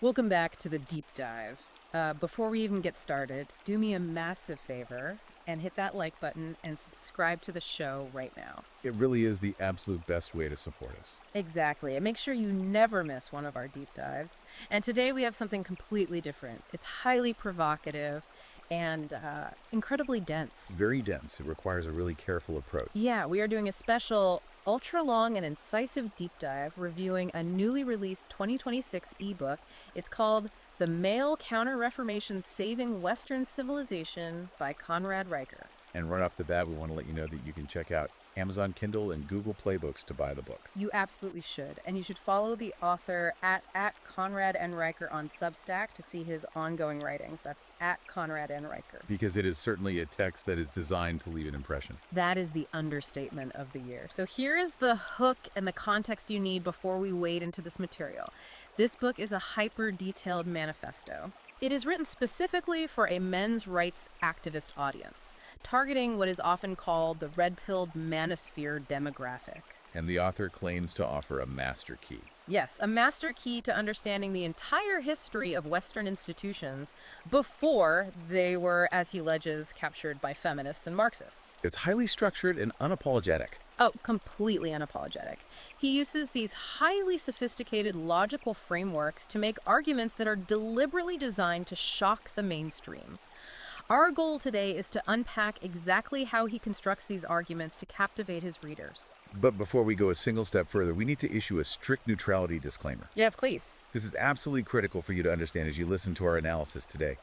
Welcome back to the deep dive. Before we even get started, do me a massive favor and hit that like button and subscribe to the show right now. It really is the absolute best way to support us. Exactly. And make sure you never miss one of our deep dives. And today we have something completely different. It's highly provocative and incredibly dense. Very dense. It requires a really careful approach. Yeah, we are doing a special, ultra long and incisive deep dive reviewing a newly released 2026 ebook. It's called The Male Counter-Reformation Saving Western Civilization by Conrad Riker. And right off the bat, we want to let you know that you can check out Amazon Kindle and Google Play Books to buy the book. You absolutely should. And you should follow the author at Conrad N. Riker on Substack to see his ongoing writings. That's at Conrad N. Riker. Because it is certainly a text that is designed to leave an impression. That is the understatement of the year. So here is the hook and the context you need before we wade into this material. This book is a hyper-detailed manifesto. It is written specifically for a men's rights activist audience, targeting what is often called the red-pilled manosphere demographic. And the author claims to offer a master key. Yes, a master key to understanding the entire history of Western institutions before they were, as he alleges, captured by feminists and Marxists. It's highly structured and unapologetic. Oh, completely unapologetic. He uses these highly sophisticated logical frameworks to make arguments that are deliberately designed to shock the mainstream. Our goal today is to unpack exactly how he constructs these arguments to captivate his readers. But before we go a single step further, we need to issue a strict neutrality disclaimer. Yes, please. This is absolutely critical for you to understand as you listen to our analysis today.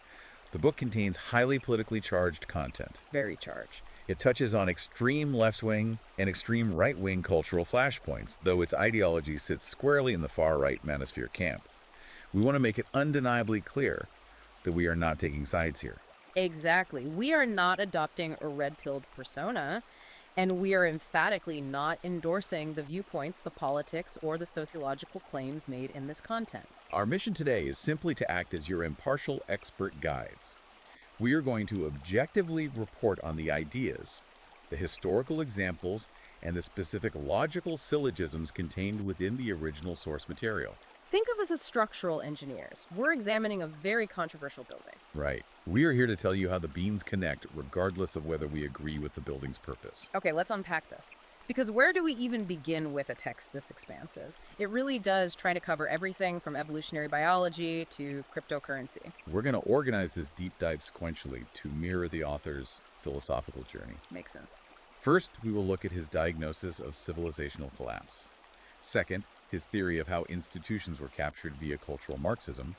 The book contains highly politically charged content. Very charged. It touches on extreme left-wing and extreme right-wing cultural flashpoints, though its ideology sits squarely in the far-right manosphere camp. We want to make it undeniably clear that we are not taking sides here. Exactly. We are not adopting a red-pilled persona, and we are emphatically not endorsing the viewpoints, the politics, or the sociological claims made in this content. Our mission today is simply to act as your impartial expert guides. We are going to objectively report on the ideas, the historical examples, and the specific logical syllogisms contained within the original source material. Think of us as structural engineers. We're examining a very controversial building. Right. We are here to tell you how the beams connect, regardless of whether we agree with the building's purpose. Okay, let's unpack this. Because where do we even begin with a text this expansive? It really does try to cover everything from evolutionary biology to cryptocurrency. We're going to organize this deep dive sequentially to mirror the author's philosophical journey. Makes sense. First, we will look at his diagnosis of civilizational collapse. Second, his theory of how institutions were captured via cultural Marxism.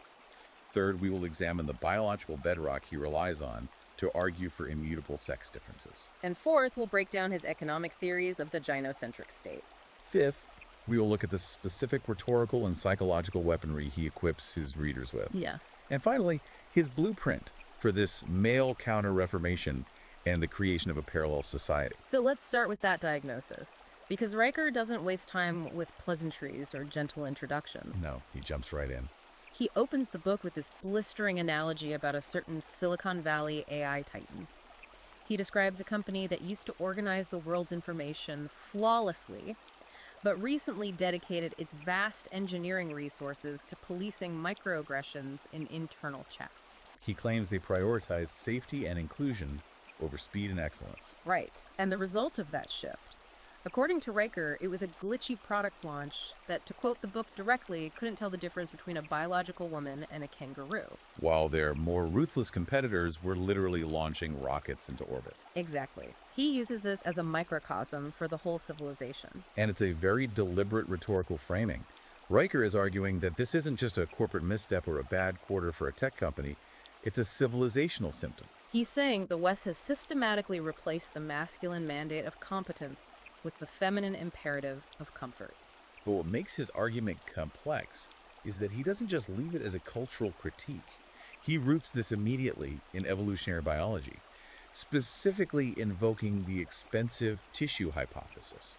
Third, we will examine the biological bedrock he relies on to argue for immutable sex differences. And fourth, we'll break down his economic theories of the gynocentric state. Fifth, we will look at the specific rhetorical and psychological weaponry he equips his readers with. Yeah. And finally, his blueprint for this male counter-reformation and the creation of a parallel society. So let's start with that diagnosis. Because Riker doesn't waste time with pleasantries or gentle introductions. No, he jumps right in. He opens the book with this blistering analogy about a certain Silicon Valley AI titan. He describes a company that used to organize the world's information flawlessly, but recently dedicated its vast engineering resources to policing microaggressions in internal chats. He claims they prioritized safety and inclusion over speed and excellence. Right, and the result of that shift. According to Riker, it was a glitchy product launch that, to quote the book directly, couldn't tell the difference between a biological woman and a kangaroo. While their more ruthless competitors were literally launching rockets into orbit. Exactly. He uses this as a microcosm for the whole civilization. And it's a very deliberate rhetorical framing. Riker is arguing that this isn't just a corporate misstep or a bad quarter for a tech company, it's a civilizational symptom. He's saying the West has systematically replaced the masculine mandate of competence with the feminine imperative of comfort. But what makes his argument complex is that he doesn't just leave it as a cultural critique. He roots this immediately in evolutionary biology, specifically invoking the expensive tissue hypothesis.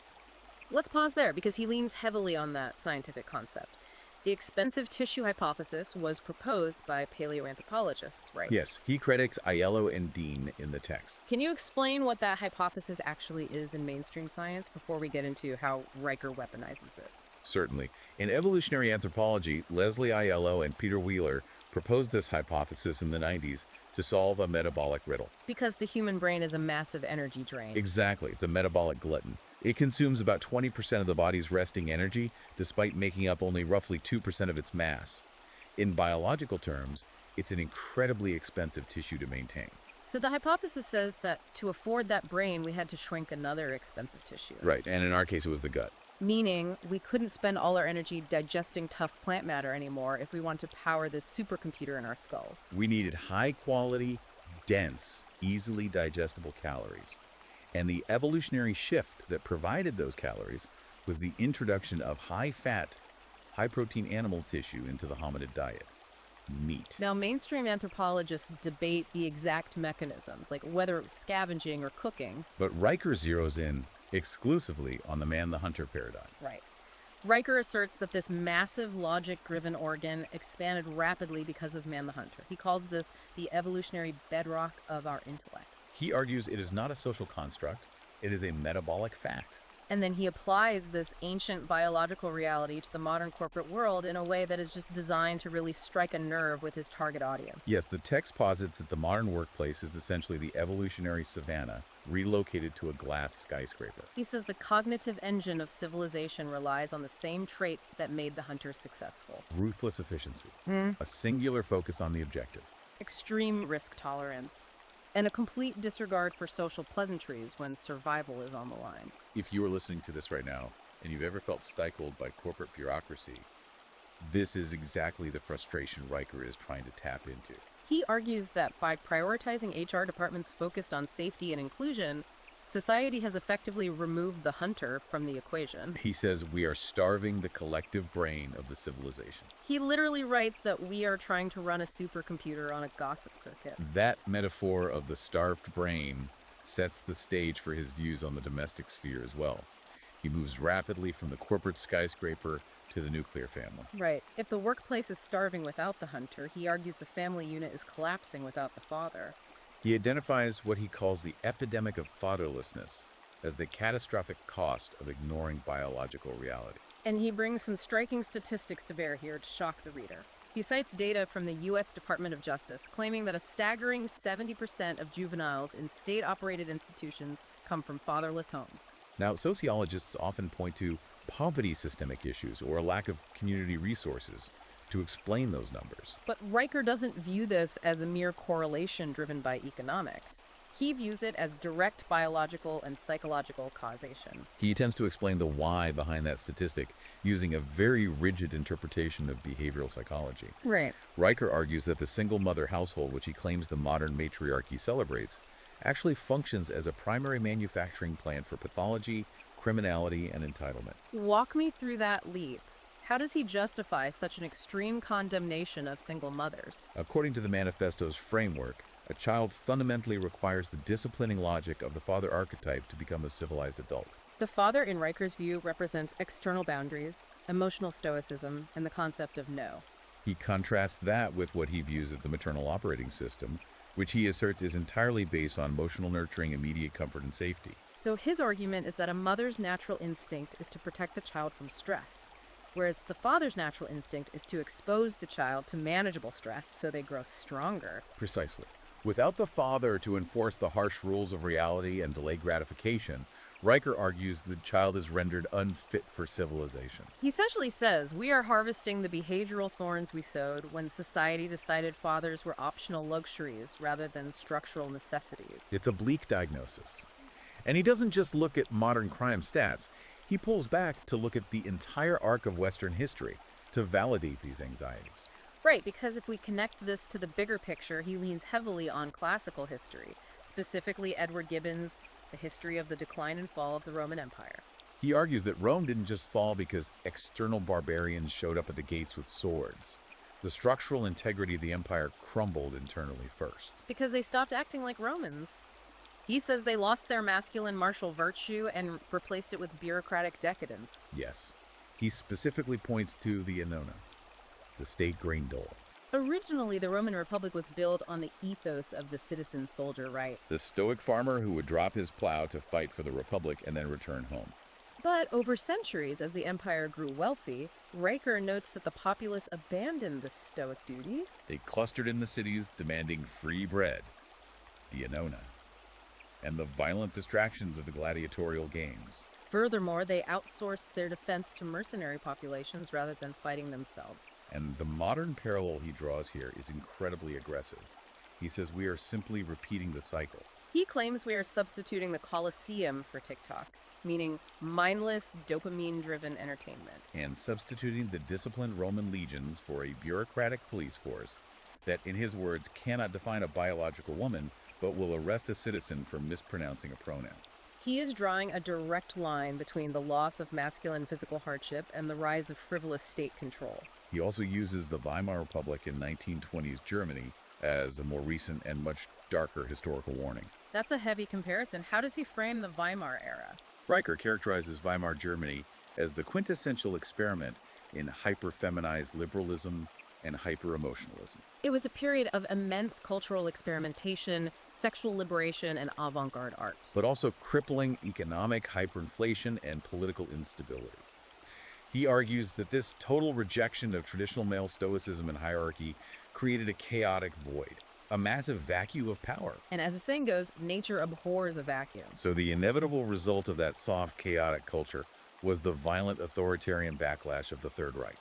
Let's pause there because he leans heavily on that scientific concept. The expensive tissue hypothesis was proposed by paleoanthropologists, right? Yes, he credits Aiello and Dean in the text. Can you explain what that hypothesis actually is in mainstream science before we get into how Riker weaponizes it? Certainly. In evolutionary anthropology, Leslie Aiello and Peter Wheeler proposed this hypothesis in the 90s to solve a metabolic riddle. Because the human brain is a massive energy drain. Exactly, it's a metabolic glutton. It consumes about 20% of the body's resting energy, despite making up only roughly 2% of its mass. In biological terms, it's an incredibly expensive tissue to maintain. So the hypothesis says that to afford that brain, we had to shrink another expensive tissue. Right, and in our case, it was the gut. Meaning we couldn't spend all our energy digesting tough plant matter anymore if we want to power this supercomputer in our skulls. We needed high-quality, dense, easily digestible calories. And the evolutionary shift that provided those calories was the introduction of high-fat, high-protein animal tissue into the hominid diet. Meat. Now, mainstream anthropologists debate the exact mechanisms, like whether it was scavenging or cooking. But Riker zeroes in exclusively on the man-the-hunter paradigm. Right. Riker asserts that this massive logic-driven organ expanded rapidly because of man the hunter. He calls this the evolutionary bedrock of our intellect. He argues it is not a social construct, it is a metabolic fact. And then he applies this ancient biological reality to the modern corporate world in a way that is just designed to really strike a nerve with his target audience. Yes, the text posits that the modern workplace is essentially the evolutionary savanna relocated to a glass skyscraper. He says the cognitive engine of civilization relies on the same traits that made the hunters successful. Ruthless efficiency, a singular focus on the objective. Extreme risk tolerance, and a complete disregard for social pleasantries when survival is on the line. If you are listening to this right now and you've ever felt stifled by corporate bureaucracy, this is exactly the frustration Riker is trying to tap into. He argues that by prioritizing HR departments focused on safety and inclusion, society has effectively removed the hunter from the equation. He says we are starving the collective brain of the civilization. He literally writes that we are trying to run a supercomputer on a gossip circuit. That metaphor of the starved brain sets the stage for his views on the domestic sphere as well. He moves rapidly from the corporate skyscraper to the nuclear family. Right. If the workplace is starving without the hunter, he argues the family unit is collapsing without the father. He identifies what he calls the epidemic of fatherlessness as the catastrophic cost of ignoring biological reality. And he brings some striking statistics to bear here to shock the reader. He cites data from the U.S. Department of Justice, claiming that a staggering 70% of juveniles in state-operated institutions come from fatherless homes. Now, sociologists often point to poverty systemic issues or a lack of community resources to explain those numbers. But Riker doesn't view this as a mere correlation driven by economics. He views it as direct biological and psychological causation. He tends to explain the why behind that statistic using a very rigid interpretation of behavioral psychology. Right. Riker argues that the single mother household, which he claims the modern matriarchy celebrates, actually functions as a primary manufacturing plant for pathology, criminality, and entitlement. Walk me through that leap. How does he justify such an extreme condemnation of single mothers? According to the manifesto's framework, a child fundamentally requires the disciplining logic of the father archetype to become a civilized adult. The father, in Riker's view, represents external boundaries, emotional stoicism, and the concept of no. He contrasts that with what he views as the maternal operating system, which he asserts is entirely based on emotional nurturing, immediate comfort, and safety. So his argument is that a mother's natural instinct is to protect the child from stress, whereas the father's natural instinct is to expose the child to manageable stress so they grow stronger. Precisely. Without the father to enforce the harsh rules of reality and delay gratification, Riker argues the child is rendered unfit for civilization. He essentially says we are harvesting the behavioral thorns we sowed when society decided fathers were optional luxuries rather than structural necessities. It's a bleak diagnosis. And he doesn't just look at modern crime stats. He pulls back to look at the entire arc of Western history to validate these anxieties. Right, because if we connect this to the bigger picture, he leans heavily on classical history, specifically Edward Gibbon's The History of the Decline and Fall of the Roman Empire. He argues that Rome didn't just fall because external barbarians showed up at the gates with swords. The structural integrity of the empire crumbled internally first. Because they stopped acting like Romans. He says they lost their masculine martial virtue and replaced it with bureaucratic decadence. Yes. He specifically points to the Annona, the state grain dole. Originally, the Roman Republic was built on the ethos of the citizen soldier, right? The stoic farmer who would drop his plow to fight for the Republic and then return home. But over centuries, as the empire grew wealthy, Riker notes that the populace abandoned this stoic duty. They clustered in the cities demanding free bread, the Anona, and the violent distractions of the gladiatorial games. Furthermore, they outsourced their defense to mercenary populations rather than fighting themselves. And the modern parallel he draws here is incredibly aggressive. He says we are simply repeating the cycle. He claims we are substituting the Colosseum for TikTok, meaning mindless, dopamine-driven entertainment. And substituting the disciplined Roman legions for a bureaucratic police force that, in his words, cannot define a biological woman, but will arrest a citizen for mispronouncing a pronoun. He is drawing a direct line between the loss of masculine physical hardship and the rise of frivolous state control. He also uses the Weimar Republic in 1920s Germany as a more recent and much darker historical warning. That's a heavy comparison. How does he frame the Weimar era? Riker characterizes Weimar Germany as the quintessential experiment in hyper-feminized liberalism and hyper-emotionalism. It was a period of immense cultural experimentation, sexual liberation, and avant-garde art. But also crippling economic hyperinflation and political instability. He argues that this total rejection of traditional male stoicism and hierarchy created a chaotic void, a massive vacuum of power. And as the saying goes, nature abhors a vacuum. So the inevitable result of that soft, chaotic culture was the violent authoritarian backlash of the Third Reich.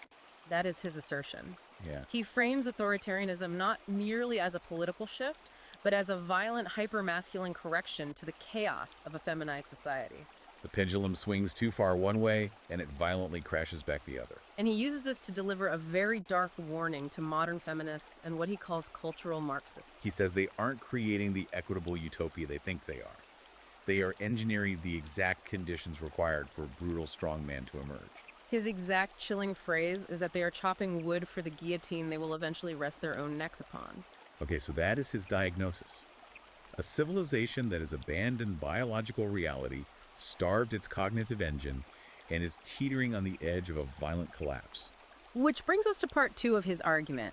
That is his assertion. Yeah. He frames authoritarianism not merely as a political shift, but as a violent, hyper-masculine correction to the chaos of a feminized society. The pendulum swings too far one way, and it violently crashes back the other. And he uses this to deliver a very dark warning to modern feminists and what he calls cultural Marxists. He says they aren't creating the equitable utopia they think they are. They are engineering the exact conditions required for a brutal strongman to emerge. His exact chilling phrase is that they are chopping wood for the guillotine they will eventually rest their own necks upon. Okay, so that is his diagnosis. A civilization that has abandoned biological reality, starved its cognitive engine, and is teetering on the edge of a violent collapse. Which brings us to part 2 of his argument.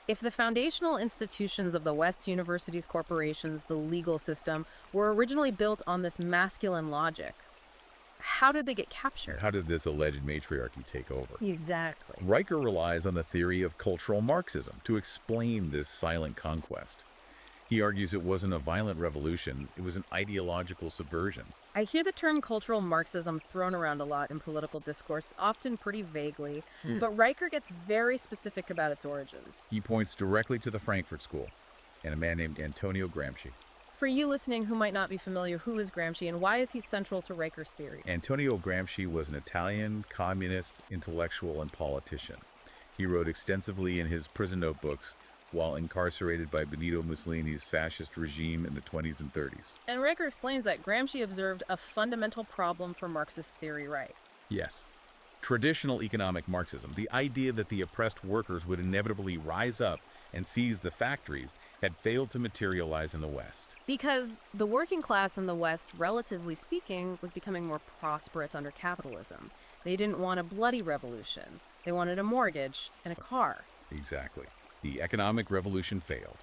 If the foundational institutions of the West, universities, corporations, the legal system, were originally built on this masculine logic, how did they get captured? How did this alleged matriarchy take over? Exactly. Riker relies on the theory of cultural Marxism to explain this silent conquest. He argues it wasn't a violent revolution, it was an ideological subversion. I hear the term cultural Marxism thrown around a lot in political discourse, often pretty vaguely, but Riker gets very specific about its origins. He points directly to the Frankfurt School and a man named Antonio Gramsci. For you listening who might not be familiar, who is Gramsci and why is he central to Riker's theory? Antonio Gramsci was an Italian communist intellectual and politician. He wrote extensively in his prison notebooks while incarcerated by Benito Mussolini's fascist regime in the 20s and 30s. And Riker explains that Gramsci observed a fundamental problem for Marxist theory, right? Yes. Traditional economic Marxism, the idea that the oppressed workers would inevitably rise up and seize the factories, had failed to materialize in the West. Because the working class in the West, relatively speaking, was becoming more prosperous under capitalism. They didn't want a bloody revolution. They wanted a mortgage and a car. Exactly. The economic revolution failed.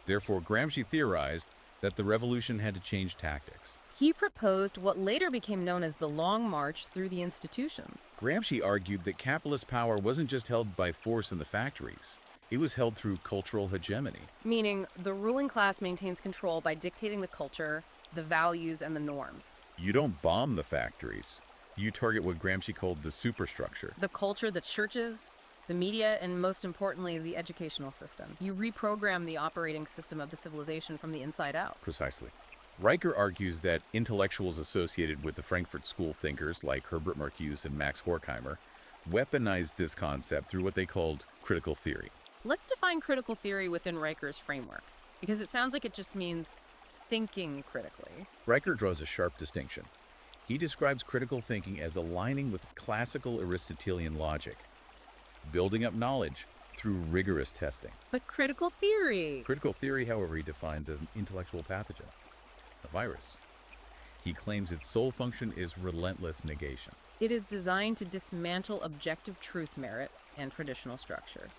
Therefore, Gramsci theorized that the revolution had to change tactics. He proposed what later became known as the Long March through the institutions. Gramsci argued that capitalist power wasn't just held by force in the factories. It was held through cultural hegemony. Meaning, the ruling class maintains control by dictating the culture, the values, and the norms. You don't bomb the factories. You target what Gramsci called the superstructure. The culture, the churches, the media, and most importantly, the educational system. You reprogram the operating system of the civilization from the inside out. Precisely. Riker argues that intellectuals associated with the Frankfurt School thinkers like Herbert Marcuse and Max Horkheimer weaponized this concept through what they called critical theory. Let's define critical theory within Riker's framework, because it sounds like it just means thinking critically. Riker draws a sharp distinction. He describes critical thinking as aligning with classical Aristotelian logic, building up knowledge through rigorous testing. But critical theory! Critical theory, however, he defines as an intellectual pathogen, a virus. He claims its sole function is relentless negation. It is designed to dismantle objective truth merit and traditional structures,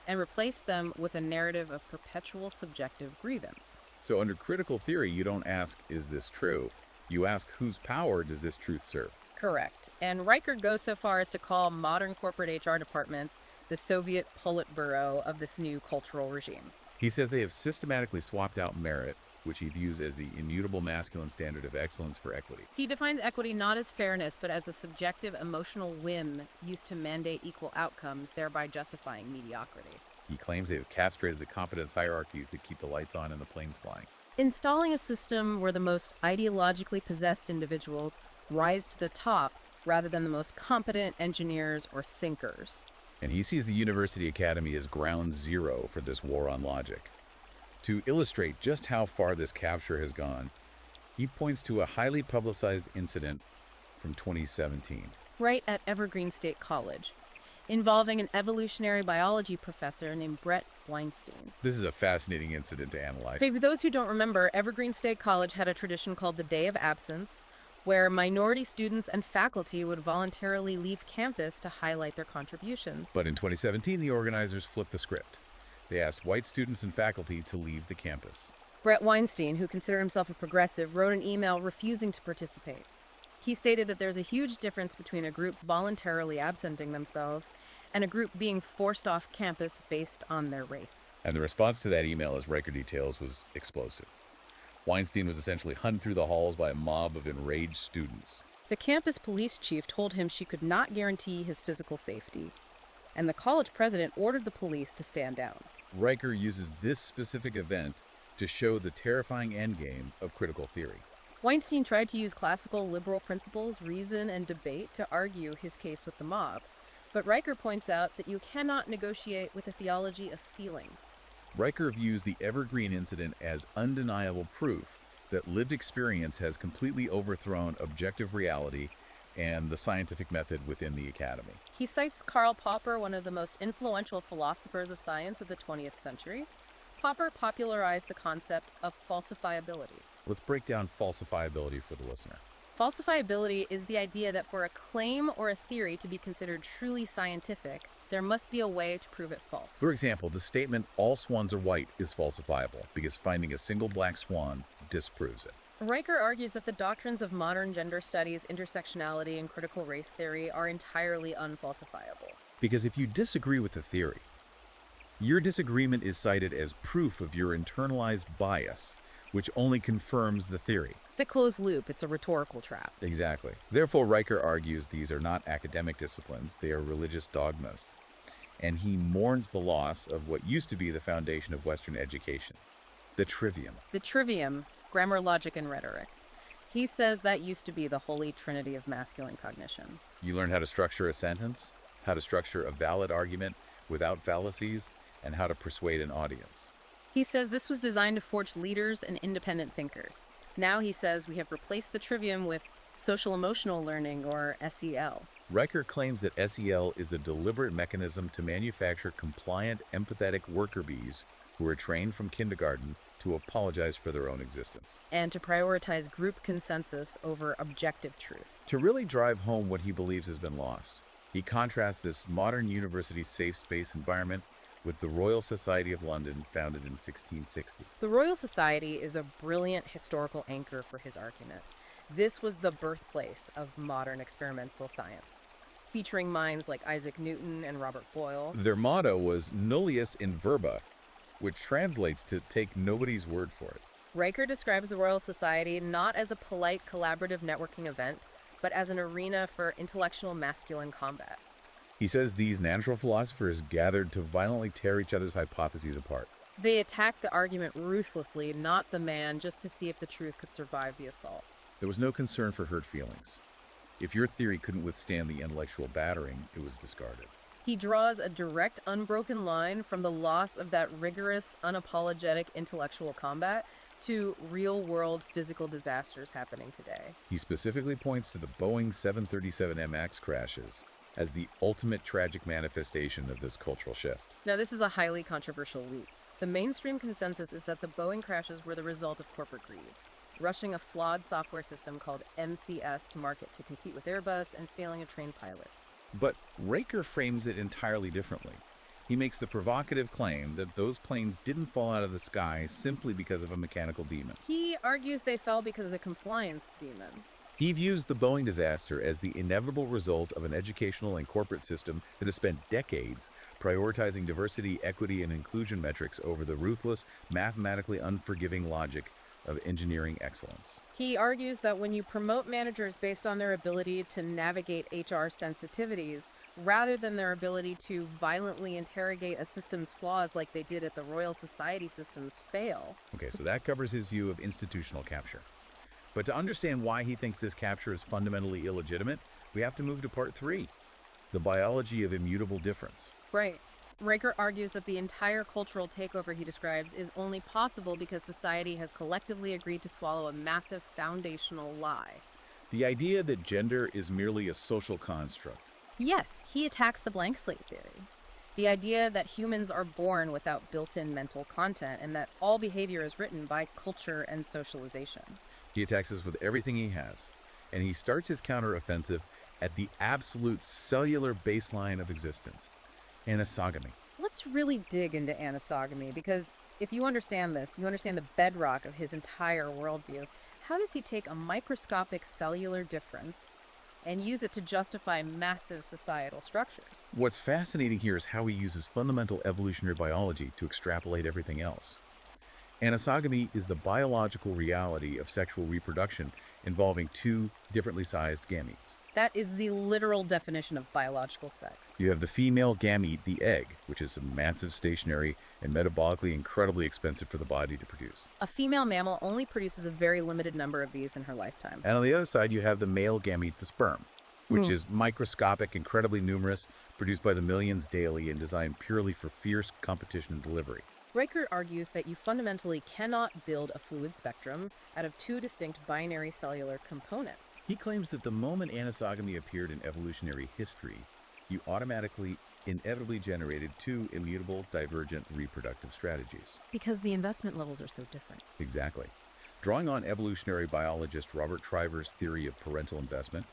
and replace them with a narrative of perpetual subjective grievance. So under critical theory, you don't ask, is this true? You ask, whose power does this truth serve? Correct. And Riker goes so far as to call modern corporate HR departments the Soviet Politburo of this new cultural regime. He says they have systematically swapped out merit, which he views as the immutable masculine standard of excellence, for equity. He defines equity not as fairness, but as a subjective emotional whim used to mandate equal outcomes, thereby justifying mediocrity. He claims they have castrated the competence hierarchies that keep the lights on and the planes flying. Installing a system where the most ideologically possessed individuals rise to the top rather than the most competent engineers or thinkers. And he sees the University Academy as ground zero for this war on logic. To illustrate just how far this capture has gone, he points to a highly publicized incident from 2017. Right at Evergreen State College, involving an evolutionary biology professor named Brett Weinstein. This is a fascinating incident to analyze. Okay, for those who don't remember, Evergreen State College had a tradition called the Day of Absence, where minority students and faculty would voluntarily leave campus to highlight their contributions. But in 2017, the organizers flipped the script. They asked white students and faculty to leave the campus. Brett Weinstein, who considered himself a progressive, wrote an email refusing to participate. He stated that there's a huge difference between a group voluntarily absenting themselves and a group being forced off campus based on their race. And the response to that email, as Riker details, was explosive. Weinstein was essentially hunted through the halls by a mob of enraged students. The campus police chief told him she could not guarantee his physical safety, and the college president ordered the police to stand down. Riker uses this specific event to show the terrifying endgame of critical theory. Weinstein tried to use classical liberal principles, reason, and debate to argue his case with the mob, but Riker points out that you cannot negotiate with a theology of feelings. Riker views the Evergreen incident as undeniable proof that lived experience has completely overthrown objective reality and the scientific method within the academy. He cites Karl Popper, one of the most influential philosophers of science of the 20th century. Popper popularized the concept of falsifiability. Let's break down falsifiability for the listener. Falsifiability is the idea that for a claim or a theory to be considered truly scientific, there must be a way to prove it false. For example, the statement, "all swans are white," is falsifiable because finding a single black swan disproves it. Riker argues that the doctrines of modern gender studies, intersectionality, and critical race theory are entirely unfalsifiable. Because if you disagree with the theory, your disagreement is cited as proof of your internalized bias, which only confirms the theory. It's a closed loop. It's a rhetorical trap. Exactly. Therefore, Riker argues these are not academic disciplines, they are religious dogmas. And he mourns the loss of what used to be the foundation of Western education, the trivium. The trivium, grammar, logic, and rhetoric. He says that used to be the holy trinity of masculine cognition. You learn how to structure a sentence, how to structure a valid argument without fallacies, and how to persuade an audience. He says this was designed to forge leaders and independent thinkers. Now he says we have replaced the trivium with social emotional learning, or SEL. Riker claims that SEL is a deliberate mechanism to manufacture compliant, empathetic worker bees who are trained from kindergarten to apologize for their own existence. And to prioritize group consensus over objective truth. To really drive home what he believes has been lost, he contrasts this modern university safe space environment with the Royal Society of London, founded in 1660. The Royal Society is a brilliant historical anchor for his argument. This was the birthplace of modern experimental science, featuring minds like Isaac Newton and Robert Boyle. Their motto was nullius in verba, which translates to take nobody's word for it. Riker describes the Royal Society not as a polite collaborative networking event, but as an arena for intellectual masculine combat. He says these natural philosophers gathered to violently tear each other's hypotheses apart. They attacked the argument ruthlessly, not the man, just to see if the truth could survive the assault. There was no concern for hurt feelings. If your theory couldn't withstand the intellectual battering, it was discarded. He draws a direct, unbroken line from the loss of that rigorous, unapologetic intellectual combat to real-world physical disasters happening today. He specifically points to the Boeing 737 MX crashes as the ultimate tragic manifestation of this cultural shift. Now, this is a highly controversial leap. The mainstream consensus is that the Boeing crashes were the result of corporate greed, rushing a flawed software system called MCS to market to compete with Airbus and failing of trained pilots. But Riker frames it entirely differently. He makes the provocative claim that those planes didn't fall out of the sky simply because of a mechanical demon. He argues they fell because of a compliance demon. He views the Boeing disaster as the inevitable result of an educational and corporate system that has spent decades prioritizing diversity, equity, and inclusion metrics over the ruthless, mathematically unforgiving logic of engineering excellence. He argues that when you promote managers based on their ability to navigate HR sensitivities, rather than their ability to violently interrogate a system's flaws like they did at the Royal Society system's fail. Okay, so that covers his view of institutional capture. But to understand why he thinks this capture is fundamentally illegitimate, we have to move to part 3, the biology of immutable difference. Right. Riker argues that the entire cultural takeover he describes is only possible because society has collectively agreed to swallow a massive foundational lie. The idea that gender is merely a social construct. Yes, he attacks the blank slate theory. The idea that humans are born without built-in mental content and that all behavior is written by culture and socialization. He attacks us with everything he has, and he starts his counteroffensive at the absolute cellular baseline of existence, anosogamy. Let's really dig into anosogamy because if you understand this, you understand the bedrock of his entire worldview. How does he take a microscopic cellular difference and use it to justify massive societal structures? What's fascinating here is how he uses fundamental evolutionary biology to extrapolate everything else. Anosogamy is the biological reality of sexual reproduction involving two differently sized gametes. That is the literal definition of biological sex. You have the female gamete, the egg, which is a massive, stationary, and metabolically incredibly expensive for the body to produce. A female mammal only produces a very limited number of these in her lifetime. And on the other side, you have the male gamete, the sperm, which is microscopic, incredibly numerous, produced by the millions daily, and designed purely for fierce competition and delivery. Riker argues that you fundamentally cannot build a fluid spectrum out of two distinct binary cellular components. He claims that the moment anosogamy appeared in evolutionary history, you automatically, inevitably generated two immutable, divergent reproductive strategies. Because the investment levels are so different. Exactly. Drawing on evolutionary biologist Robert Triver's theory of parental investment,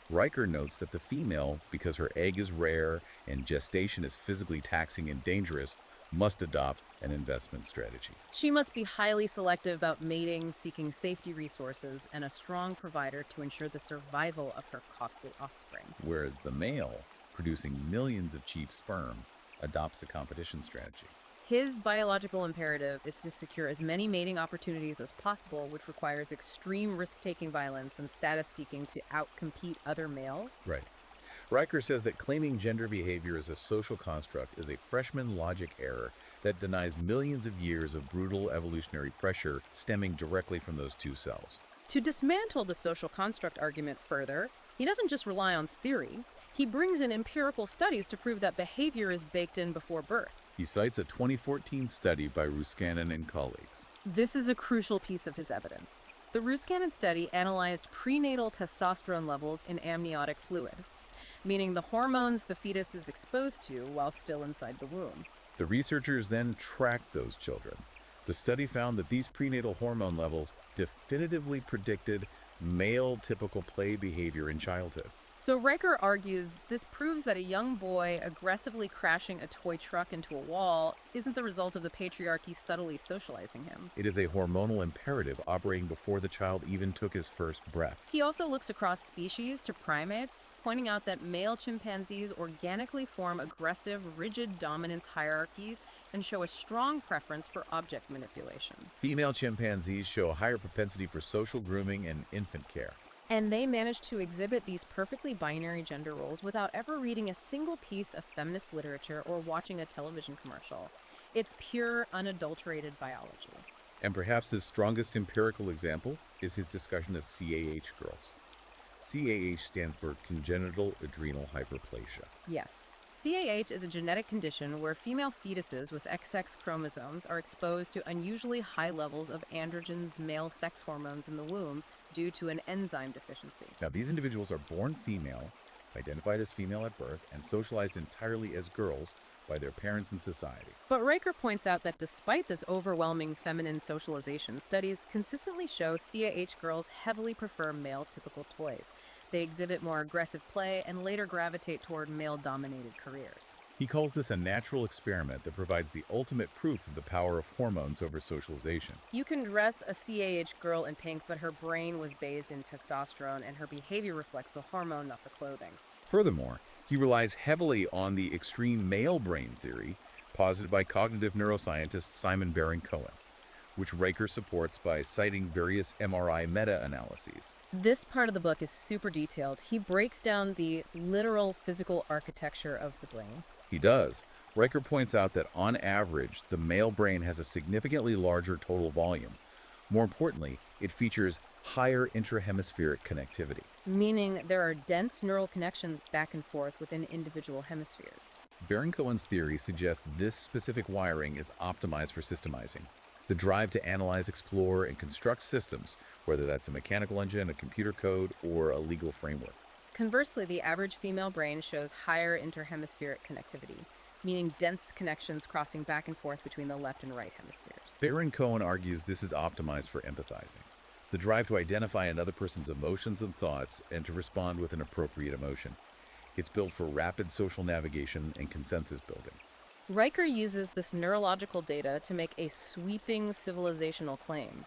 Riker notes that the female, because her egg is rare and gestation is physically taxing and dangerous, must adopt an investment strategy. She must be highly selective about mating, seeking safety resources, and a strong provider to ensure the survival of her costly offspring. Whereas the male, producing millions of cheap sperm, adopts a competition strategy. His biological imperative is to secure as many mating opportunities as possible, which requires extreme risk-taking violence and status-seeking to outcompete other males. Right. Riker says that claiming gender behavior as a social construct is a freshman logic error that denies millions of years of brutal evolutionary pressure stemming directly from those two cells. To dismantle the social construct argument further, he doesn't just rely on theory. He brings in empirical studies to prove that behavior is baked in before birth. He cites a 2014 study by Ruskanen and colleagues. This is a crucial piece of his evidence. The Ruskanen study analyzed prenatal testosterone levels in amniotic fluid, meaning the hormones the fetus is exposed to while still inside the womb. The researchers then tracked those children. The study found that these prenatal hormone levels definitively predicted male typical play behavior in childhood. So Riker argues this proves that a young boy aggressively crashing a toy truck into a wall isn't the result of the patriarchy subtly socializing him. It is a hormonal imperative operating before the child even took his first breath. He also looks across species to primates, pointing out that male chimpanzees organically form aggressive, rigid dominance hierarchies and show a strong preference for object manipulation. Female chimpanzees show a higher propensity for social grooming and infant care. And they manage to exhibit these perfectly binary gender roles without ever reading a single piece of feminist literature or watching a television commercial. It's pure, unadulterated biology. And perhaps his strongest empirical example is his discussion of CAH girls. CAH stands for congenital adrenal hyperplasia. Yes. CAH is a genetic condition where female fetuses with XX chromosomes are exposed to unusually high levels of androgens, male sex hormones in the womb due to an enzyme deficiency. Now, these individuals are born female, identified as female at birth, and socialized entirely as girls by their parents and society. But Riker points out that despite this overwhelming feminine socialization, studies consistently show CAH girls heavily prefer male typical toys. They exhibit more aggressive play and later gravitate toward male-dominated careers. He calls this a natural experiment that provides the ultimate proof of the power of hormones over socialization. You can dress a CAH girl in pink, but her brain was bathed in testosterone, and her behavior reflects the hormone, not the clothing. Furthermore, he relies heavily on the extreme male brain theory posited by cognitive neuroscientist Simon Baron-Cohen, which Riker supports by citing various MRI meta-analyses. This part of the book is super detailed. He breaks down the literal physical architecture of the brain. He does. Riker points out that on average, the male brain has a significantly larger total volume. More importantly, it features higher intrahemispheric connectivity. Meaning there are dense neural connections back and forth within individual hemispheres. Baron-Cohen's theory suggests this specific wiring is optimized for systemizing. The drive to analyze, explore, and construct systems, whether that's a mechanical engine, a computer code, or a legal framework. Conversely, the average female brain shows higher interhemispheric connectivity, meaning dense connections crossing back and forth between the left and right hemispheres. Baron-Cohen argues this is optimized for empathizing, the drive to identify another person's emotions and thoughts and to respond with an appropriate emotion. It's built for rapid social navigation and consensus building. Riker uses this neurological data to make a sweeping civilizational claim.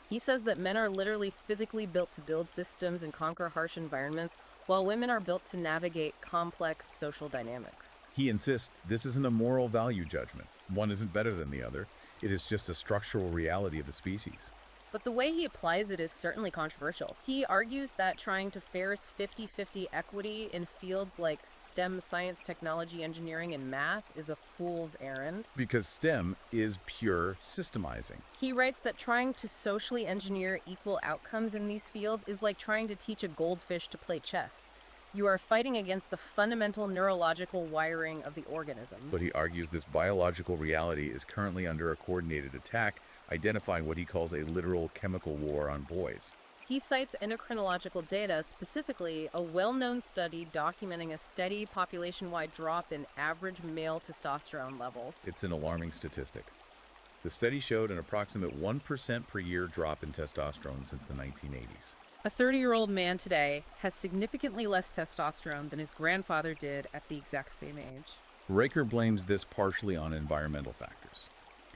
He says that men are literally physically built to build systems and conquer harsh environments, while women are built to navigate complex social dynamics. He insists this isn't a moral value judgment. One isn't better than the other. It is just a structural reality of the species. But the way he applies it is certainly controversial. He argues that trying to force 50-50 equity in fields like STEM, science, technology, engineering, and math is a fool's errand. Because STEM is pure systemizing. He writes that trying to socially engineer equal outcomes in these fields is like trying to teach a goldfish to play chess. You are fighting against the fundamental neurological wiring of the organism. But he argues this biological reality is currently under a coordinated attack, identifying what he calls a literal chemical war on boys. He cites endocrinological data, specifically a well-known study documenting a steady population-wide drop in average male testosterone levels. It's an alarming statistic. The study showed an approximate 1% per year drop in testosterone since the 1980s. A 30-year-old man today has significantly less testosterone than his grandfather did at the exact same age. Riker blames this partially on environmental factors.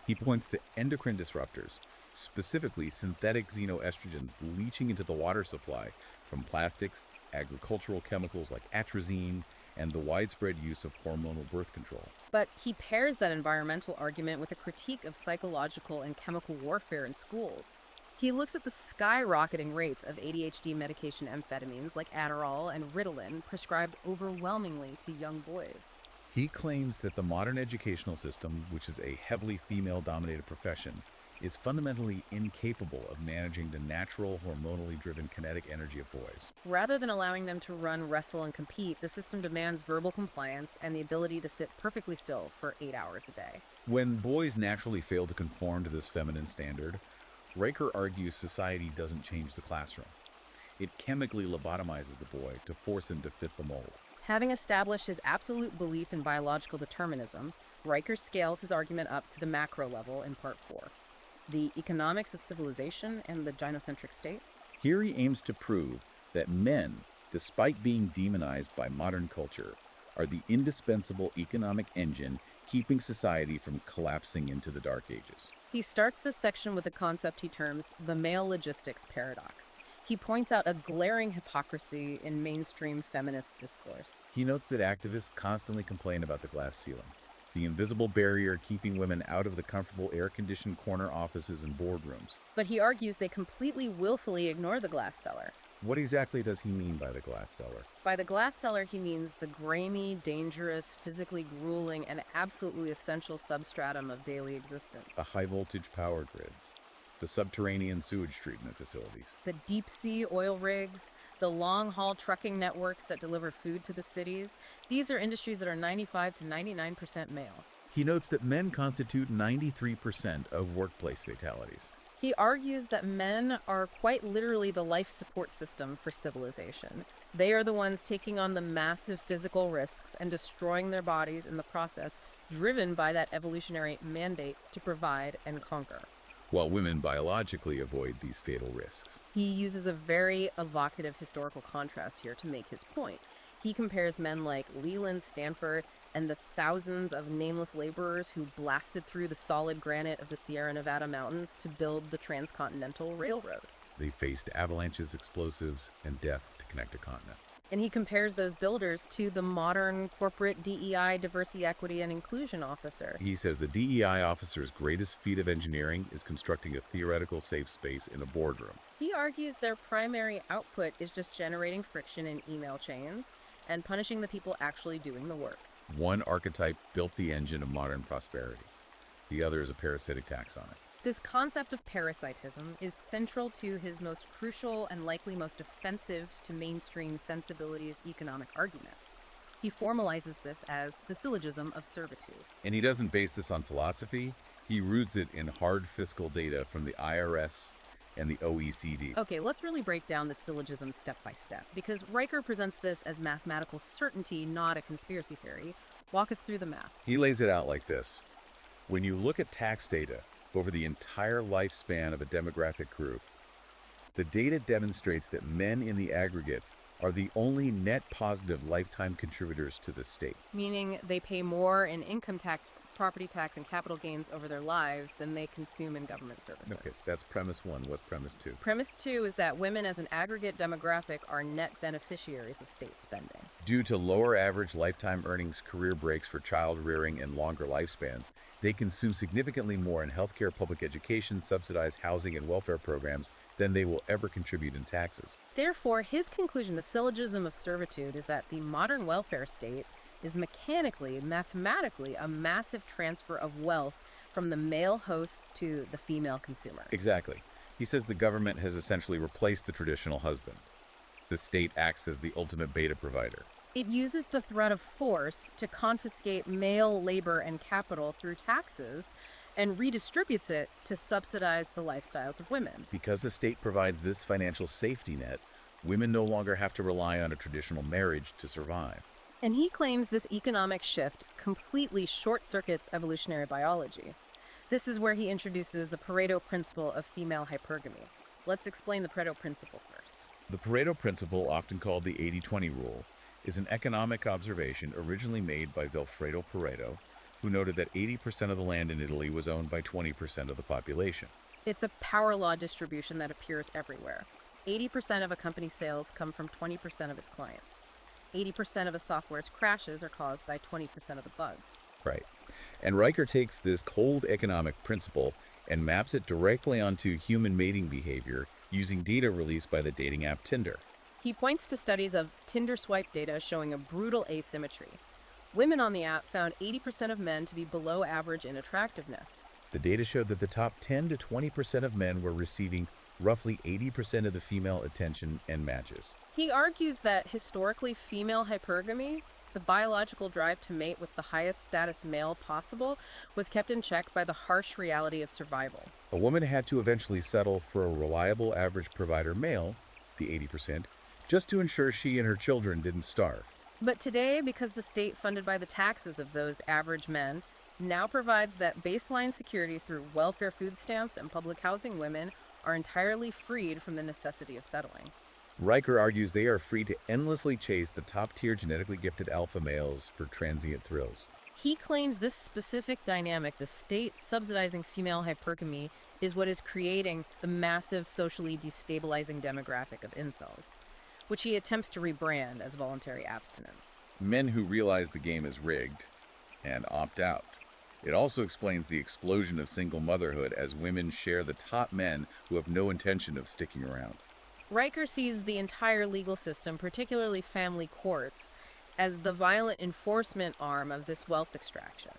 He points to endocrine disruptors, specifically synthetic xenoestrogens leaching into the water supply from plastics, agricultural chemicals like atrazine, and the widespread use of hormonal birth control. But he pairs that environmental argument with a critique of psychological and chemical warfare in schools. He looks at the skyrocketing rates of ADHD medication amphetamines like Adderall and Ritalin prescribed overwhelmingly to young boys. He claims that the modern educational system, which is a heavily female-dominated profession, is fundamentally incapable of managing the natural, hormonally driven kinetic energy of boys. Rather than allowing them to run, wrestle, and compete, the system demands verbal compliance and the ability to sit perfectly still for 8 hours a day. When boys naturally fail to conform to this feminine standard, Riker argues society doesn't change the classroom. It chemically lobotomizes the boy to force him to fit the mold. Having established his absolute belief in biological determinism, Riker scales his argument up to the macro level in Part 4, the economics of civilization and the gynocentric state. Here he aims to prove that men, despite being demonized by modern culture, are the indispensable economic engine keeping society from collapsing into the Dark Ages. He starts this section with a concept he terms the male logistics paradox. He points out a glaring hypocrisy in mainstream feminist discourse. He notes that activists constantly complain about the glass ceiling, the invisible barrier keeping women out of the comfortable air-conditioned corner offices and boardrooms. But he argues they completely willfully ignore the glass cellar. What exactly does he mean by the glass cellar? By the glass cellar, he means the grimy, dangerous, physically grueling, and absolutely essential substratum of daily existence. The high-voltage power grids, the subterranean sewage treatment facilities, the deep-sea oil rigs, the long-haul trucking networks that deliver food to the cities. These are industries that are 95 to 99% male. He notes that men constitute 93% of workplace fatalities. He argues that men are quite literally the life support system for civilization. They are the ones taking on the massive physical risks and destroying their bodies in the process, driven by that evolutionary mandate to provide and conquer. While women biologically avoid these fatal risks. He uses a very evocative historical contrast here to make his point. He compares men like Leland Stanford and the thousands of nameless laborers who blasted through the solid granite of the Sierra Nevada mountains to build the Transcontinental Railroad. They faced avalanches, explosives, and death to connect a continent. And he compares those builders to the modern corporate DEI, diversity, equity, and inclusion officer. He says the DEI officer's greatest feat of engineering is constructing a theoretical safe space in a boardroom. He argues their primary output is just generating friction in email chains and punishing the people actually doing the work. One archetype built the engine of modern prosperity. The other is a parasitic tax on it. This concept of parasitism is central to his most crucial and likely most offensive to mainstream sensibilities economic argument. He formalizes this as the syllogism of servitude. And he doesn't base this on philosophy. He roots it in hard fiscal data from the IRS and the OECD. Okay, let's really break down the syllogism step by step, because Riker presents this as mathematical certainty, not a conspiracy theory. Walk us through the math. He lays it out like this. When you look at tax data over the entire lifespan of a demographic group, the data demonstrates that men in the aggregate are the only net positive lifetime contributors to the state. Meaning they pay more in income tax, property tax, and capital gains over their lives than they consume in government services. Okay, that's premise one. What's premise two? Premise two is that women as an aggregate demographic are net beneficiaries of state spending. Due to lower average lifetime earnings, career breaks for child rearing, and longer lifespans, they consume significantly more in healthcare, public education, subsidized housing, and welfare programs than they will ever contribute in taxes. Therefore, his conclusion, the syllogism of servitude, is that the modern welfare state is mechanically, mathematically, a massive transfer of wealth from the male host to the female consumer. Exactly. He says the government has essentially replaced the traditional husband. The state acts as the ultimate beta provider. It uses the threat of force to confiscate male labor and capital through taxes and redistributes it to subsidize the lifestyles of women. Because the state provides this financial safety net, women no longer have to rely on a traditional marriage to survive. And he claims this economic shift completely short-circuits evolutionary biology. This is where he introduces the Pareto principle of female hypergamy. Let's explain the Pareto principle first. The Pareto principle, often called the 80-20 rule, is an economic observation originally made by Vilfredo Pareto, who noted that 80% of the land in Italy was owned by 20% of the population. It's a power law distribution that appears everywhere. 80% of a company's sales come from 20% of its clients. 80% of a software's crashes are caused by 20% of the bugs. Right. And Riker takes this cold economic principle and maps it directly onto human mating behavior using data released by the dating app Tinder. He points to studies of Tinder swipe data showing a brutal asymmetry. Women on the app found 80% of men to be below average in attractiveness. The data showed that the top 10 to 20% of men were receiving roughly 80% of the female attention and matches. He argues that historically female hypergamy, the biological drive to mate with the highest status male possible, was kept in check by the harsh reality of survival. A woman had to eventually settle for a reliable average provider male, the 80%, just to ensure she and her children didn't starve. But today, because the state funded by the taxes of those average men now provides that baseline security through welfare food stamps and public housing, women are entirely freed from the necessity of settling. Riker argues they are free to endlessly chase the top-tier genetically gifted alpha males for transient thrills. He claims this specific dynamic, the state subsidizing female hypergamy, is what is creating the massive socially destabilizing demographic of incels, which he attempts to rebrand as voluntary abstinence. Men who realize the game is rigged and opt out. It also explains the explosion of single motherhood as women share the top men who have no intention of sticking around. Riker sees the entire legal system, particularly family courts, as the violent enforcement arm of this wealth extraction.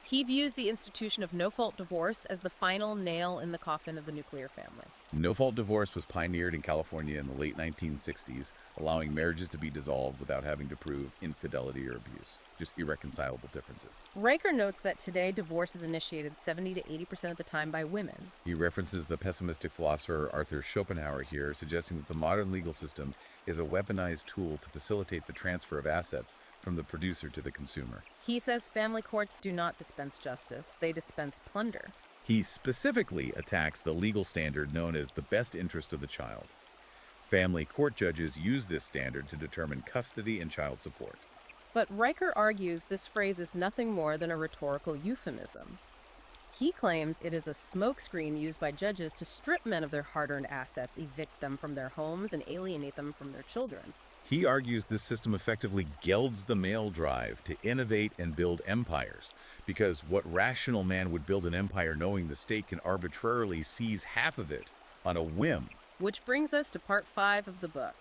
He views the institution of no-fault divorce as the final nail in the coffin of the nuclear family. No-fault divorce was pioneered in California in the late 1960s, allowing marriages to be dissolved without having to prove infidelity or abuse, just irreconcilable differences. Riker notes that today divorce is initiated 70 to 80% of the time by women. He references the pessimistic philosopher Arthur Schopenhauer here, suggesting that the modern legal system is a weaponized tool to facilitate the transfer of assets from the producer to the consumer. He says family courts do not dispense justice, they dispense plunder. He specifically attacks the legal standard known as the best interest of the child. Family court judges use this standard to determine custody and child support. But Riker argues this phrase is nothing more than a rhetorical euphemism. He claims it is a smokescreen used by judges to strip men of their hard-earned assets, evict them from their homes, and alienate them from their children. He argues this system effectively gilds the male drive to innovate and build empires, because what rational man would build an empire knowing the state can arbitrarily seize half of it on a whim? Which brings us to part 5 of the book,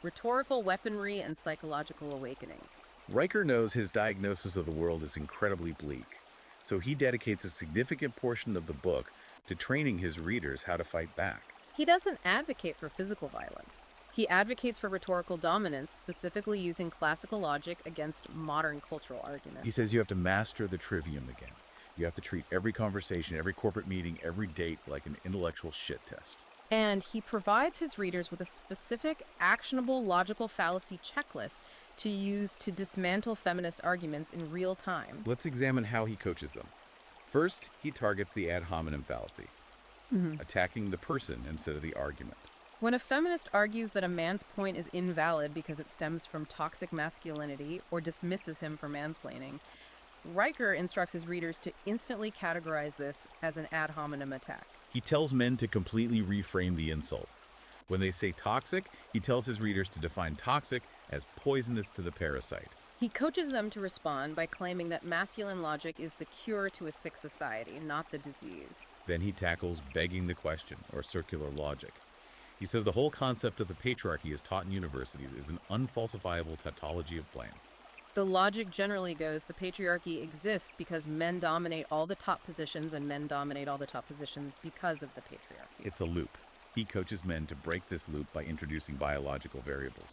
Rhetorical Weaponry and Psychological Awakening. Riker knows his diagnosis of the world is incredibly bleak, so he dedicates a significant portion of the book to training his readers how to fight back. He doesn't advocate for physical violence. He advocates for rhetorical dominance, specifically using classical logic against modern cultural arguments. He says you have to master the trivium again. You have to treat every conversation, every corporate meeting, every date like an intellectual shit test. And he provides his readers with a specific, actionable, logical fallacy checklist to use to dismantle feminist arguments in real time. Let's examine how he coaches them. First, he targets the ad hominem fallacy, attacking the person instead of the argument. When a feminist argues that a man's point is invalid because it stems from toxic masculinity or dismisses him for mansplaining, Riker instructs his readers to instantly categorize this as an ad hominem attack. He tells men to completely reframe the insult. When they say toxic, he tells his readers to define toxic as poisonous to the parasite. He coaches them to respond by claiming that masculine logic is the cure to a sick society, not the disease. Then he tackles begging the question, or circular logic. He says the whole concept of the patriarchy as taught in universities is an unfalsifiable tautology of blame. The logic generally goes the patriarchy exists because men dominate all the top positions and men dominate all the top positions because of the patriarchy. It's a loop. He coaches men to break this loop by introducing biological variables.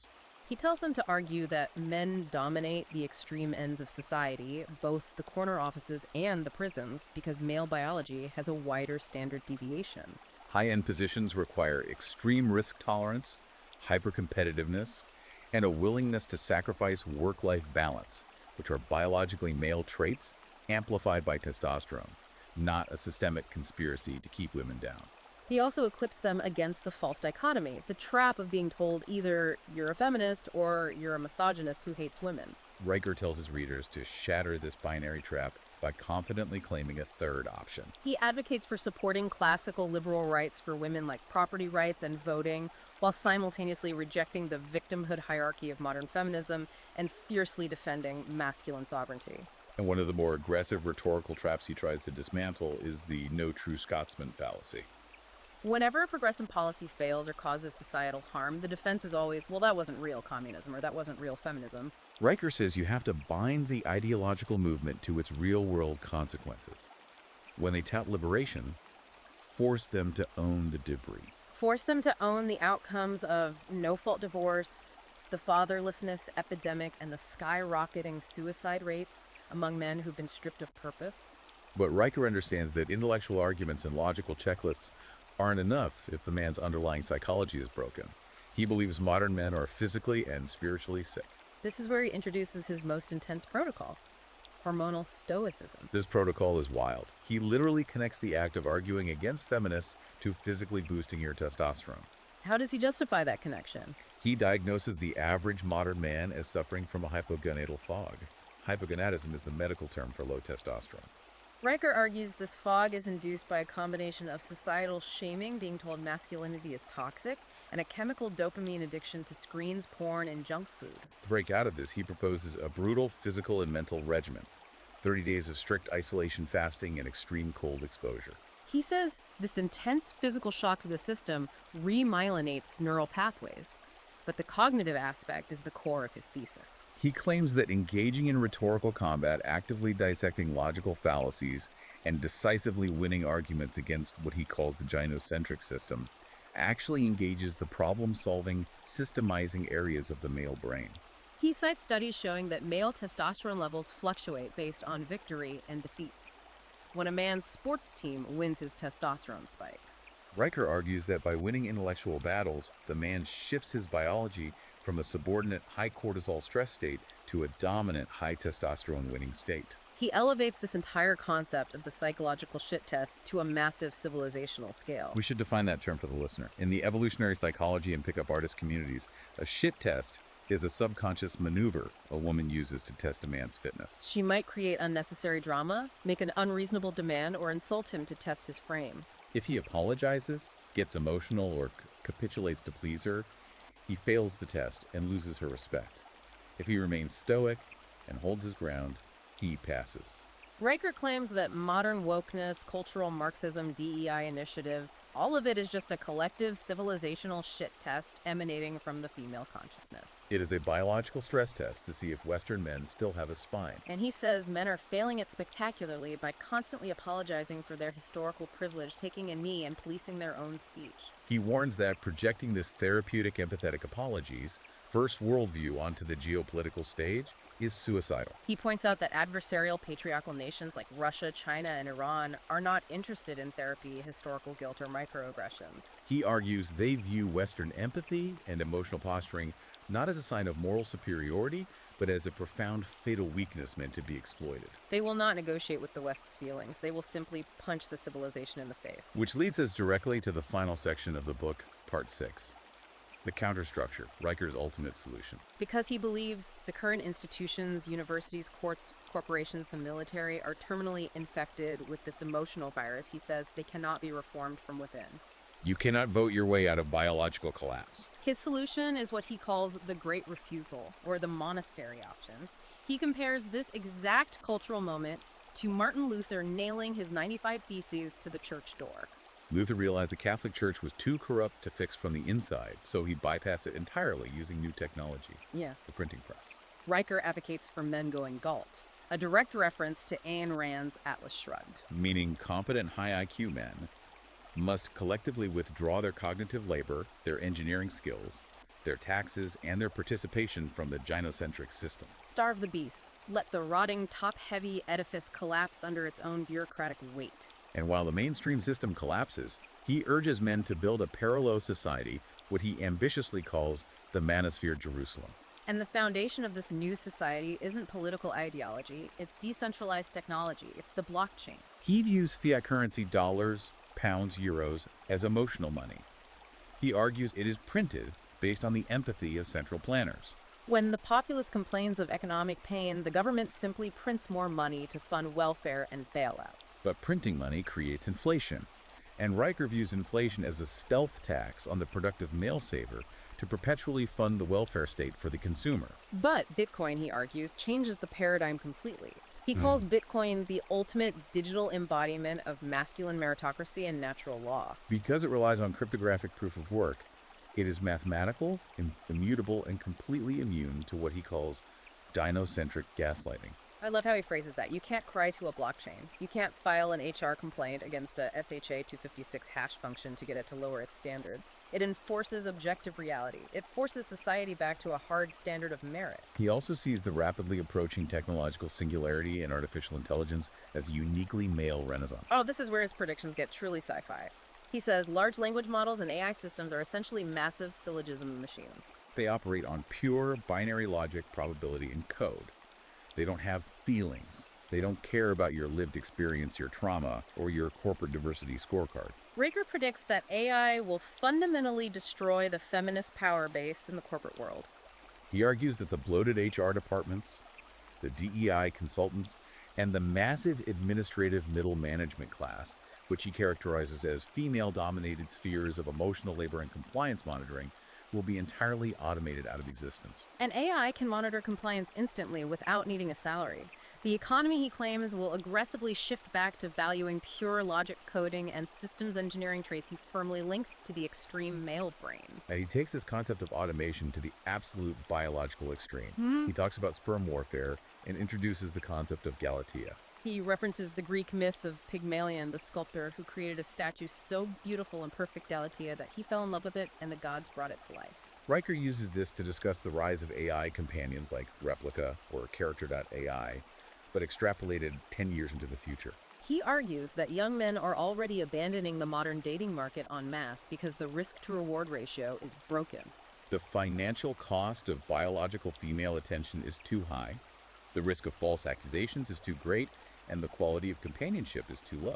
He tells them to argue that men dominate the extreme ends of society, both the corner offices and the prisons, because male biology has a wider standard deviation. High-end positions require extreme risk tolerance, hyper-competitiveness, and a willingness to sacrifice work-life balance, which are biologically male traits amplified by testosterone, not a systemic conspiracy to keep women down. He also equips them against the false dichotomy, the trap of being told either you're a feminist or you're a misogynist who hates women. Riker tells his readers to shatter this binary trap by confidently claiming a third option. He advocates for supporting classical liberal rights for women like property rights and voting, while simultaneously rejecting the victimhood hierarchy of modern feminism and fiercely defending masculine sovereignty. And one of the more aggressive rhetorical traps he tries to dismantle is the no true Scotsman fallacy. Whenever a progressive policy fails or causes societal harm, the defense is always, well, that wasn't real communism or that wasn't real feminism. Riker says you have to bind the ideological movement to its real-world consequences. When they tout liberation, force them to own the debris. Force them to own the outcomes of no-fault divorce, the fatherlessness epidemic, and the skyrocketing suicide rates among men who've been stripped of purpose. But Riker understands that intellectual arguments and logical checklists aren't enough if the man's underlying psychology is broken. He believes modern men are physically and spiritually sick. This is where he introduces his most intense protocol, hormonal stoicism. This protocol is wild. He literally connects the act of arguing against feminists to physically boosting your testosterone. How does he justify that connection? He diagnoses the average modern man as suffering from a hypogonadal fog. Hypogonadism is the medical term for low testosterone. Riker argues this fog is induced by a combination of societal shaming, being told masculinity is toxic, and a chemical dopamine addiction to screens, porn, and junk food. To break out of this, he proposes a brutal physical and mental regimen, 30 days of strict isolation fasting and extreme cold exposure. He says this intense physical shock to the system remyelinates neural pathways, but the cognitive aspect is the core of his thesis. He claims that engaging in rhetorical combat, actively dissecting logical fallacies, and decisively winning arguments against what he calls the gynocentric system actually engages the problem-solving, systemizing areas of the male brain. He cites studies showing that male testosterone levels fluctuate based on victory and defeat. When a man's sports team wins, his testosterone spikes. Riker argues that by winning intellectual battles, the man shifts his biology from a subordinate high cortisol stress state to a dominant high testosterone winning state. He elevates this entire concept of the psychological shit test to a massive civilizational scale. We should define that term for the listener. In the evolutionary psychology and pickup artist communities, a shit test is a subconscious maneuver a woman uses to test a man's fitness. She might create unnecessary drama, make an unreasonable demand, or insult him to test his frame. If he apologizes, gets emotional, or capitulates to please her, he fails the test and loses her respect. If he remains stoic and holds his ground, he passes. Riker claims that modern wokeness, cultural Marxism, DEI initiatives, all of it is just a collective civilizational shit test emanating from the female consciousness. It is a biological stress test to see if Western men still have a spine. And he says men are failing it spectacularly by constantly apologizing for their historical privilege, taking a knee, and policing their own speech. He warns that projecting this therapeutic empathetic apologies, first worldview onto the geopolitical stage is suicidal. He points out that adversarial patriarchal nations like Russia, China, and Iran are not interested in therapy, historical guilt, or microaggressions. He argues they view Western empathy and emotional posturing not as a sign of moral superiority, but as a profound fatal weakness meant to be exploited. They will not negotiate with the West's feelings. They will simply punch the civilization in the face. Which leads us directly to the final section of the book, Part 6. The counterstructure, Riker's ultimate solution. Because he believes the current institutions, universities, courts, corporations, the military are terminally infected with this emotional virus, he says they cannot be reformed from within. You cannot vote your way out of biological collapse. His solution is what he calls the Great Refusal, or the monastery option. He compares this exact cultural moment to Martin Luther nailing his 95 Theses to the church door. Luther realized the Catholic Church was too corrupt to fix from the inside, so he bypassed it entirely using new technology, the printing press. Riker advocates for men going Galt, a direct reference to Ayn Rand's Atlas Shrugged. Meaning competent high IQ men must collectively withdraw their cognitive labor, their engineering skills, their taxes, and their participation from the gynocentric system. Starve the beast. Let the rotting, top-heavy edifice collapse under its own bureaucratic weight. And while the mainstream system collapses, he urges men to build a parallel society, what he ambitiously calls the Manosphere Jerusalem. And the foundation of this new society isn't political ideology, it's decentralized technology, it's the blockchain. He views fiat currency dollars, pounds, euros as emotional money. He argues it is printed based on the empathy of central planners. When the populace complains of economic pain, the government simply prints more money to fund welfare and bailouts. But printing money creates inflation, and Riker views inflation as a stealth tax on the productive mail saver to perpetually fund the welfare state for the consumer. But Bitcoin, he argues, changes the paradigm completely. He calls Bitcoin the ultimate digital embodiment of masculine meritocracy and natural law. Because it relies on cryptographic proof of work, it is mathematical, immutable, and completely immune to what he calls gynocentric gaslighting. I love how he phrases that. You can't cry to a blockchain. You can't file an HR complaint against a SHA-256 hash function to get it to lower its standards. It enforces objective reality. It forces society back to a hard standard of merit. He also sees the rapidly approaching technological singularity and artificial intelligence as a uniquely male renaissance. Oh, this is where his predictions get truly sci-fi. He says large language models and AI systems are essentially massive syllogism machines. They operate on pure binary logic, probability, and code. They don't have feelings. They don't care about your lived experience, your trauma, or your corporate diversity scorecard. Riker predicts that AI will fundamentally destroy the feminist power base in the corporate world. He argues that the bloated HR departments, the DEI consultants, and the massive administrative middle management class, which he characterizes as female-dominated spheres of emotional labor and compliance monitoring, will be entirely automated out of existence. And AI can monitor compliance instantly without needing a salary. The economy, he claims, will aggressively shift back to valuing pure logic coding and systems engineering traits he firmly links to the extreme male brain. And he takes this concept of automation to the absolute biological extreme. He talks about sperm warfare and introduces the concept of Galatea. He references the Greek myth of Pygmalion, the sculptor who created a statue so beautiful and perfect Galatea that he fell in love with it and the gods brought it to life. Riker uses this to discuss the rise of AI companions like Replica or Character.ai, but extrapolated 10 years into the future. He argues that young men are already abandoning the modern dating market en masse because the risk-to-reward ratio is broken. The financial cost of biological female attention is too high. The risk of false accusations is too great, and the quality of companionship is too low.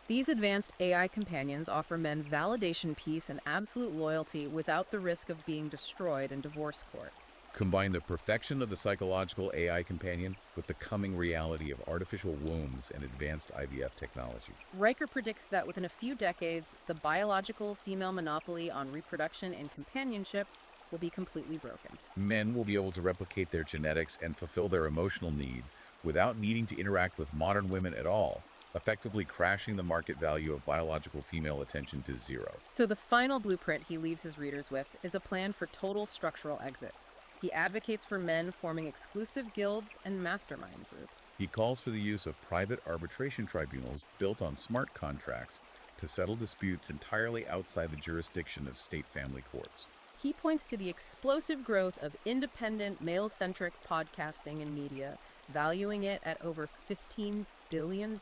These advanced AI companions offer men validation, peace, and absolute loyalty without the risk of being destroyed in divorce court. Combine the perfection of the psychological AI companion with the coming reality of artificial wombs and advanced IVF technology. Riker predicts that within a few decades, the biological female monopoly on reproduction and companionship will be completely broken. Men will be able to replicate their genetics and fulfill their emotional needs without needing to interact with modern women at all, effectively crashing the market value of biological female attention to zero. So the final blueprint he leaves his readers with is a plan for total structural exit. He advocates for men forming exclusive guilds and mastermind groups. He calls for the use of private arbitration tribunals built on smart contracts to settle disputes entirely outside the jurisdiction of state family courts. He points to the explosive growth of independent, male-centric podcasting and media, valuing it at over $15 billion,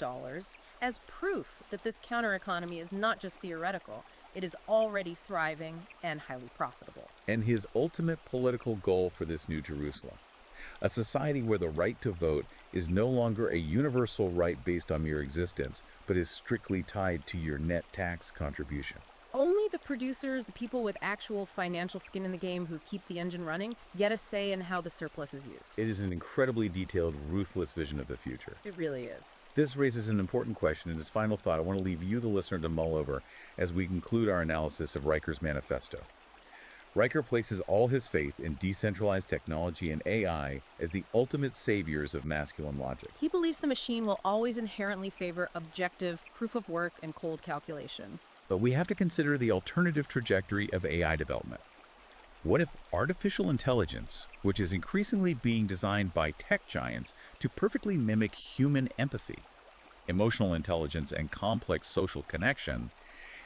as proof that this counter-economy is not just theoretical, it is already thriving and highly profitable. And his ultimate political goal for this new Jerusalem, a society where the right to vote is no longer a universal right based on mere existence, but is strictly tied to your net tax contribution. Only the producers, the people with actual financial skin in the game who keep the engine running, get a say in how the surplus is used. It is an incredibly detailed, ruthless vision of the future. It really is. This raises an important question, and as final thought, I want to leave you, the listener, to mull over as we conclude our analysis of Riker's manifesto. Riker places all his faith in decentralized technology and AI as the ultimate saviors of masculine logic. He believes the machine will always inherently favor objective, proof of work, and cold calculation. But we have to consider the alternative trajectory of AI development. What if artificial intelligence, which is increasingly being designed by tech giants to perfectly mimic human empathy, emotional intelligence, and complex social connection,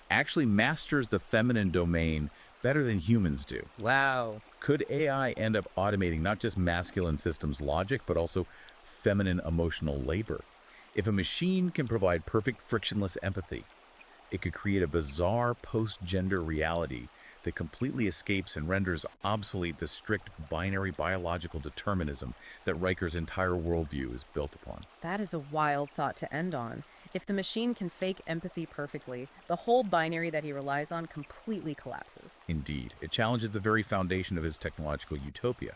actually masters the feminine domain better than humans do? Wow. Could AI end up automating not just masculine systems logic, but also feminine emotional labor? If a machine can provide perfect frictionless empathy, it could create a bizarre post-gender reality that completely escapes and renders obsolete the strict binary biological determinism that Riker's entire worldview is built upon. That is a wild thought to end on. If the machine can fake empathy perfectly, the whole binary that he relies on completely collapses. Indeed, it challenges the very foundation of his technological utopia.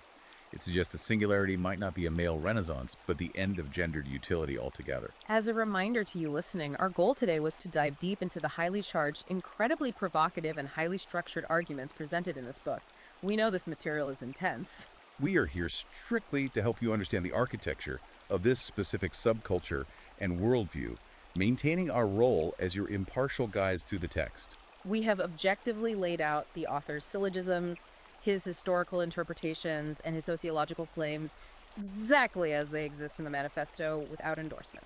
It suggests the singularity might not be a male renaissance, but the end of gendered utility altogether. As a reminder to you listening, our goal today was to dive deep into the highly charged, incredibly provocative, and highly structured arguments presented in this book. We know this material is intense. We are here strictly to help you understand the architecture of this specific subculture and worldview, maintaining our role as your impartial guides through the text. We have objectively laid out the author's syllogisms, his historical interpretations, and his sociological claims exactly as they exist in the manifesto without endorsement.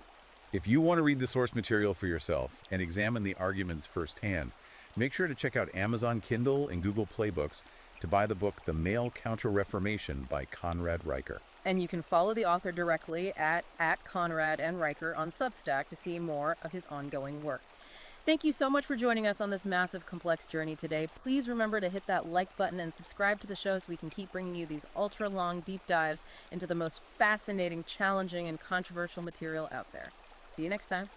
If you want to read the source material for yourself and examine the arguments firsthand, make sure to check out Amazon Kindle and Google Play Books to buy the book The Male Counter-Reformation by Conrad Riker. And you can follow the author directly at Conrad and Riker on Substack to see more of his ongoing work. Thank you so much for joining us on this massive, complex journey today. Please remember to hit that like button and subscribe to the show so we can keep bringing you these ultra-long deep dives into the most fascinating, challenging, and controversial material out there. See you next time.